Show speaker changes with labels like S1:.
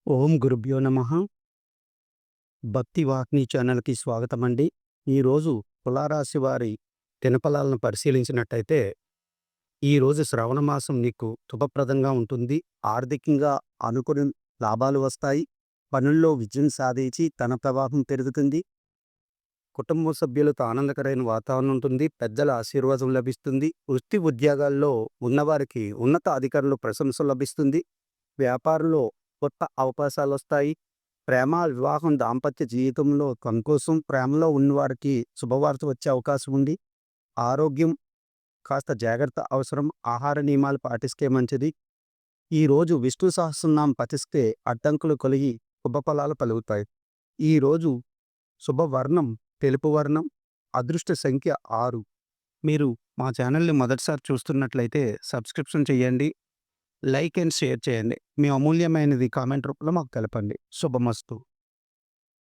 S1: ఓం గురుభ్యో నమః. భక్తి వాహిని ఛానల్‌కి స్వాగతమండి. ఈరోజు తులారాశి వారి దినఫలాలను పరిశీలించినట్టయితే, ఈరోజు శ్రావణ మాసం నీకు శుభప్రదంగా ఉంటుంది. ఆర్థికంగా అనుకుని లాభాలు వస్తాయి. పనుల్లో విజయం సాధించి ధన ప్రవాహం పెరుగుతుంది. కుటుంబ సభ్యులతో ఆనందకరమైన వాతావరణం ఉంటుంది. పెద్దల ఆశీర్వాదం లభిస్తుంది. వృత్తి ఉద్యోగాల్లో ఉన్నవారికి ఉన్నత అధికారుల ప్రశంస లభిస్తుంది. వ్యాపారంలో కొత్త అవకాశాలొస్తాయి. ప్రేమ, వివాహం, దాంపత్య జీవితంలో సంతోషం, ప్రేమలో ఉన్నవారికి శుభవార్త వచ్చే అవకాశం ఉంది. ఆరోగ్యం కాస్త జాగ్రత్త అవసరం. ఆహార నియమాలు పాటిస్తే మంచిది. ఈరోజు విష్ణు సహస్రనామం పఠిస్తే అడ్డంకులు కలిగి శుభఫలాలు కలుగుతాయి. ఈరోజు శుభవర్ణం తెలుపు వర్ణం. అదృష్ట సంఖ్య 6. మీరు మా ఛానల్ని మొదటిసారి చూస్తున్నట్లయితే సబ్స్క్రిప్షన్ చేయండి. లైక్ అండ్ షేర్ చేయండి. మీ అమూల్యమైనది కామెంట్ రూపంలో మాకు తెలపండి. శుభమస్తు.